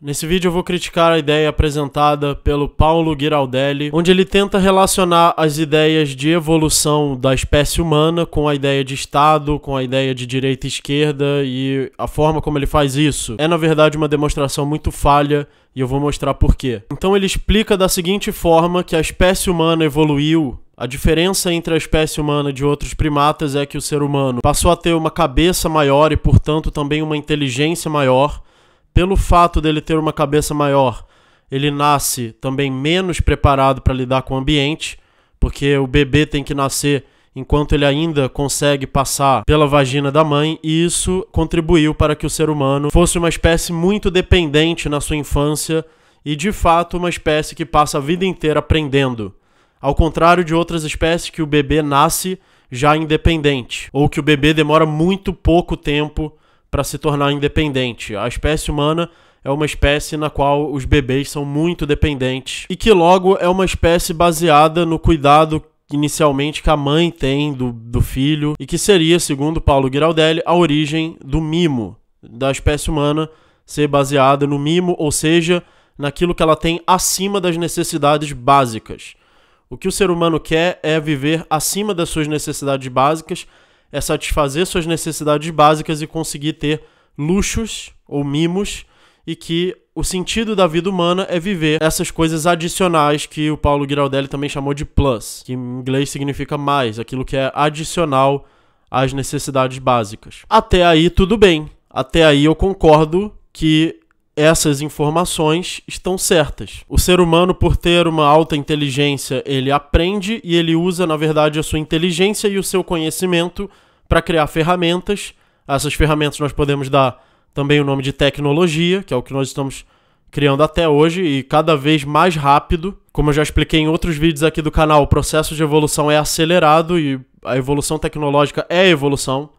Nesse vídeo eu vou criticar a ideia apresentada pelo Paulo Giraldelli, onde ele tenta relacionar as ideias de evolução da espécie humana com a ideia de Estado, com a ideia de direita e esquerda, e a forma como ele faz isso é, na verdade, uma demonstração muito falha, e eu vou mostrar por quê. Então ele explica da seguinte forma que a espécie humana evoluiu. A diferença entre a espécie humana e de outros primatas é que o ser humano passou a ter uma cabeça maior e, portanto, também uma inteligência maior. Pelo fato dele ter uma cabeça maior, ele nasce também menos preparado para lidar com o ambiente, porque o bebê tem que nascer enquanto ele ainda consegue passar pela vagina da mãe, e isso contribuiu para que o ser humano fosse uma espécie muito dependente na sua infância e, de fato, uma espécie que passa a vida inteira aprendendo. Ao contrário de outras espécies que o bebê nasce já independente, ou que o bebê demora muito pouco tempo para se tornar independente. A espécie humana é uma espécie na qual os bebês são muito dependentes e que logo é uma espécie baseada no cuidado inicialmente que a mãe tem do filho e que seria, segundo Paulo Giraldelli, a origem do mimo, da espécie humana ser baseada no mimo, ou seja, naquilo que ela tem acima das necessidades básicas. O que o ser humano quer é viver acima das suas necessidades básicas, é satisfazer suas necessidades básicas e conseguir ter luxos ou mimos, e que o sentido da vida humana é viver essas coisas adicionais que o Paulo Giraldelli também chamou de plus, que em inglês significa mais, aquilo que é adicional às necessidades básicas. Até aí tudo bem, até aí eu concordo que essas informações estão certas. O ser humano, por ter uma alta inteligência, ele aprende e ele usa, na verdade, a sua inteligência e o seu conhecimento para criar ferramentas. A essas ferramentas nós podemos dar também o nome de tecnologia, que é o que nós estamos criando até hoje e cada vez mais rápido. Como eu já expliquei em outros vídeos aqui do canal, o processo de evolução é acelerado e a evolução tecnológica é evolução.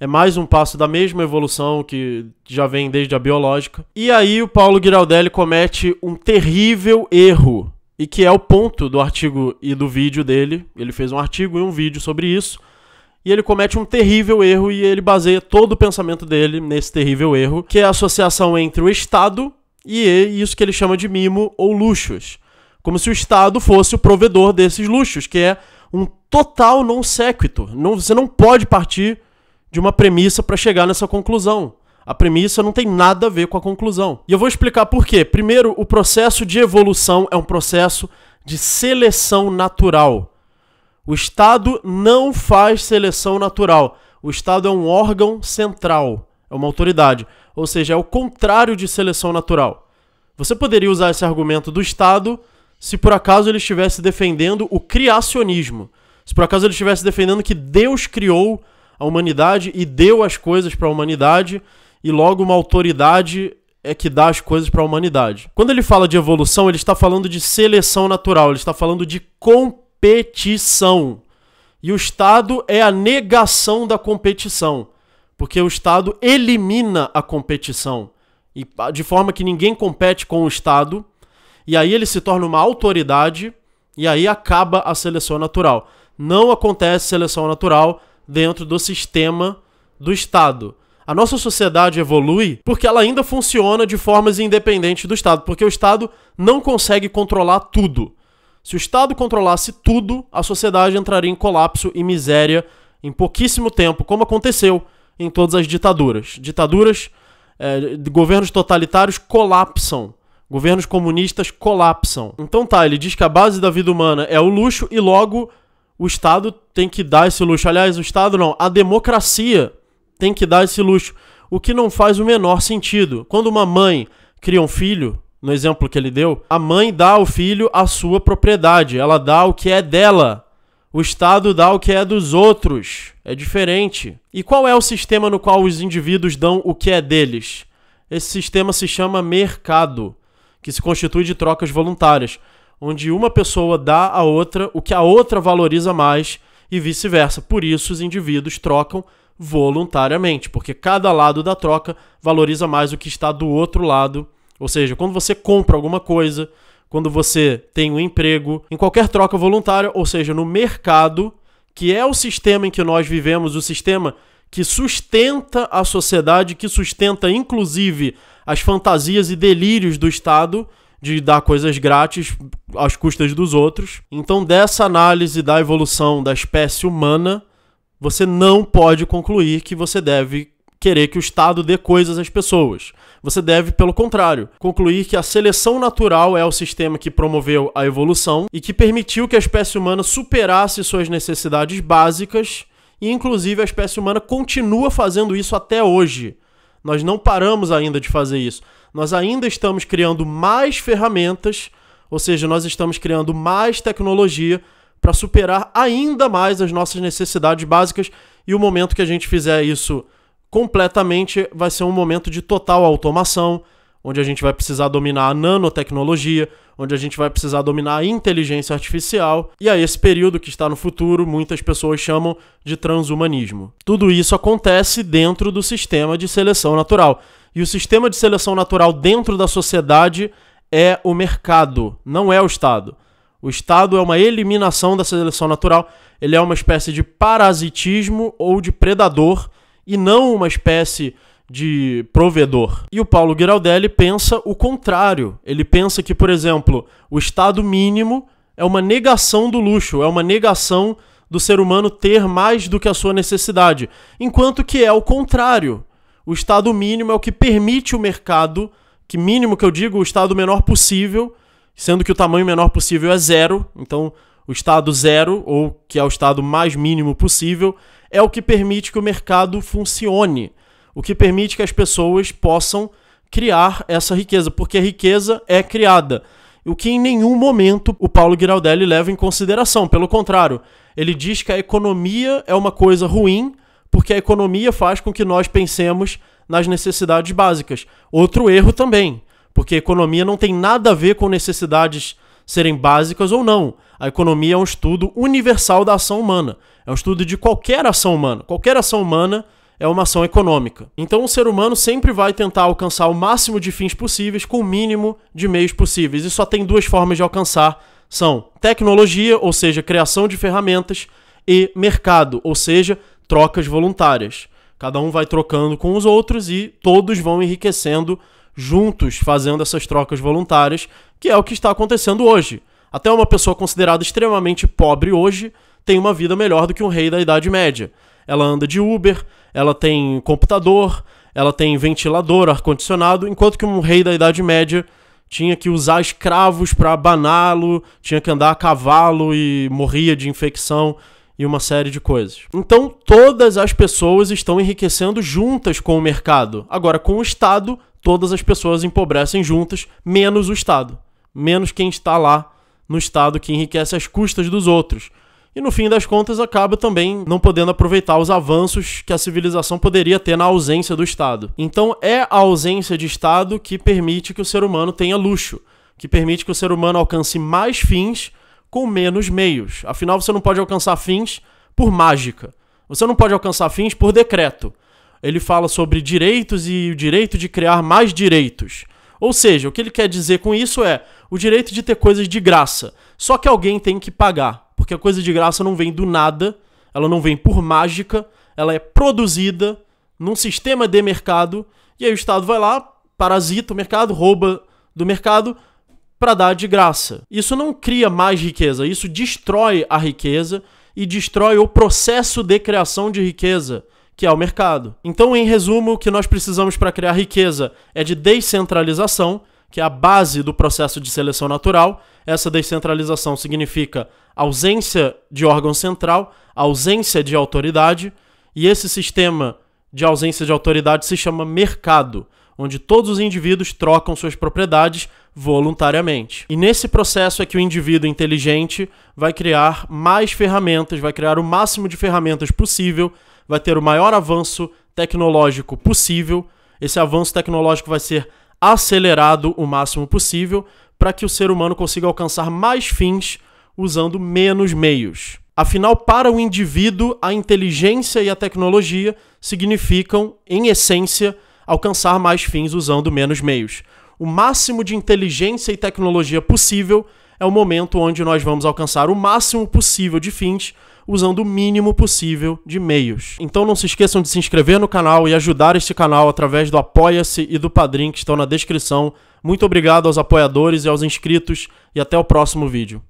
É mais um passo da mesma evolução que já vem desde a biológica. E aí o Paulo Giraldelli comete um terrível erro, e que é o ponto do artigo e do vídeo dele. Ele fez um artigo e um vídeo sobre isso, e ele comete um terrível erro e ele baseia todo o pensamento dele nesse terrível erro, que é a associação entre o Estado e isso que ele chama de mimo ou luxos. Como se o Estado fosse o provedor desses luxos, que é um total non sequitur. Você não pode partir de uma premissa para chegar nessa conclusão. A premissa não tem nada a ver com a conclusão. E eu vou explicar por quê. Primeiro, o processo de evolução é um processo de seleção natural. O Estado não faz seleção natural. O Estado é um órgão central, é uma autoridade. Ou seja, é o contrário de seleção natural. Você poderia usar esse argumento do Estado se por acaso ele estivesse defendendo o criacionismo. Se por acaso ele estivesse defendendo que Deus criou a humanidade e deu as coisas para a humanidade, e logo uma autoridade é que dá as coisas para a humanidade. Quando ele fala de evolução, ele está falando de seleção natural, ele está falando de competição. E o Estado é a negação da competição, porque o Estado elimina a competição, e de forma que ninguém compete com o Estado, e aí ele se torna uma autoridade, e aí acaba a seleção natural. Não acontece seleção natural dentro do sistema do Estado. A nossa sociedade evolui porque ela ainda funciona de formas independentes do Estado, porque o Estado não consegue controlar tudo. Se o Estado controlasse tudo, a sociedade entraria em colapso e miséria em pouquíssimo tempo, como aconteceu em todas as ditaduras. Governos totalitários colapsam, governos comunistas colapsam. Então ele diz que a base da vida humana é o luxo e logo o Estado tem que dar esse luxo. Aliás, o Estado não, a democracia tem que dar esse luxo, o que não faz o menor sentido. Quando uma mãe cria um filho, no exemplo que ele deu, a mãe dá ao filho a sua propriedade, ela dá o que é dela. O Estado dá o que é dos outros. É diferente. E qual é o sistema no qual os indivíduos dão o que é deles? Esse sistema se chama mercado, que se constitui de trocas voluntárias, onde uma pessoa dá à outra o que a outra valoriza mais e vice-versa. Por isso os indivíduos trocam voluntariamente, porque cada lado da troca valoriza mais o que está do outro lado. Ou seja, quando você compra alguma coisa, quando você tem um emprego, em qualquer troca voluntária, ou seja, no mercado, que é o sistema em que nós vivemos, o sistema que sustenta a sociedade, que sustenta inclusive as fantasias e delírios do Estado de dar coisas grátis às custas dos outros. Então, dessa análise da evolução da espécie humana, você não pode concluir que você deve querer que o Estado dê coisas às pessoas. Você deve, pelo contrário, concluir que a seleção natural é o sistema que promoveu a evolução e que permitiu que a espécie humana superasse suas necessidades básicas e, inclusive, a espécie humana continua fazendo isso até hoje. Nós não paramos ainda de fazer isso. Nós ainda estamos criando mais ferramentas, ou seja, nós estamos criando mais tecnologia para superar ainda mais as nossas necessidades básicas, e o momento que a gente fizer isso completamente vai ser um momento de total automação, onde a gente vai precisar dominar a nanotecnologia, onde a gente vai precisar dominar a inteligência artificial, e aí esse período que está no futuro, muitas pessoas chamam de transhumanismo. Tudo isso acontece dentro do sistema de seleção natural. E o sistema de seleção natural dentro da sociedade é o mercado, não é o Estado. O Estado é uma eliminação da seleção natural, ele é uma espécie de parasitismo ou de predador, e não uma espécie de provedor. E o Paulo Giraldelli pensa o contrário. Ele pensa que, por exemplo, o estado mínimo é uma negação do luxo, é uma negação do ser humano ter mais do que a sua necessidade, enquanto que é o contrário. O estado mínimo é o que permite o mercado, que mínimo que eu digo, o estado menor possível, sendo que o tamanho menor possível é 0, então o estado 0, ou que é o estado mais mínimo possível, é o que permite que o mercado funcione, o que permite que as pessoas possam criar essa riqueza, porque a riqueza é criada, o que em nenhum momento o Paulo Giraldelli leva em consideração. Pelo contrário, ele diz que a economia é uma coisa ruim, porque a economia faz com que nós pensemos nas necessidades básicas. Outro erro também, porque a economia não tem nada a ver com necessidades serem básicas ou não. A economia é um estudo universal da ação humana. É um estudo de qualquer ação humana. Qualquer ação humana é uma ação econômica. Então o ser humano sempre vai tentar alcançar o máximo de fins possíveis com o mínimo de meios possíveis. E só tem duas formas de alcançar. São tecnologia, ou seja, criação de ferramentas, e mercado, ou seja, trocas voluntárias. Cada um vai trocando com os outros e todos vão enriquecendo juntos, fazendo essas trocas voluntárias, que é o que está acontecendo hoje. Até uma pessoa considerada extremamente pobre hoje tem uma vida melhor do que um rei da Idade Média. Ela anda de Uber, ela tem computador, ela tem ventilador, ar-condicionado, enquanto que um rei da Idade Média tinha que usar escravos para abaná-lo, tinha que andar a cavalo e morria de infecção e uma série de coisas. Então, todas as pessoas estão enriquecendo juntas com o mercado. Agora, com o Estado, todas as pessoas empobrecem juntas, menos o Estado. Menos quem está lá no Estado, que enriquece às custas dos outros. E no fim das contas acaba também não podendo aproveitar os avanços que a civilização poderia ter na ausência do Estado. Então é a ausência de Estado que permite que o ser humano tenha luxo, que permite que o ser humano alcance mais fins com menos meios. Afinal, você não pode alcançar fins por mágica. Você não pode alcançar fins por decreto. Ele fala sobre direitos e o direito de criar mais direitos. Ou seja, o que ele quer dizer com isso é o direito de ter coisas de graça. Só que alguém tem que pagar. Porque a coisa de graça não vem do nada, ela não vem por mágica, ela é produzida num sistema de mercado, e aí o Estado vai lá, parasita o mercado, rouba do mercado para dar de graça. Isso não cria mais riqueza, isso destrói a riqueza e destrói o processo de criação de riqueza, que é o mercado. Então, em resumo, o que nós precisamos para criar riqueza é de descentralização, que é a base do processo de seleção natural. Essa descentralização significa ausência de órgão central, ausência de autoridade, e esse sistema de ausência de autoridade se chama mercado, onde todos os indivíduos trocam suas propriedades voluntariamente. E nesse processo é que o indivíduo inteligente vai criar mais ferramentas, vai criar o máximo de ferramentas possível, vai ter o maior avanço tecnológico possível. Esse avanço tecnológico vai ser acelerado o máximo possível para que o ser humano consiga alcançar mais fins usando menos meios. Afinal, para o indivíduo, a inteligência e a tecnologia significam, em essência, alcançar mais fins usando menos meios. O máximo de inteligência e tecnologia possível é o momento onde nós vamos alcançar o máximo possível de fins usando o mínimo possível de meios. Então não se esqueçam de se inscrever no canal e ajudar este canal através do Apoia-se e do Padrim que estão na descrição. Muito obrigado aos apoiadores e aos inscritos e até o próximo vídeo.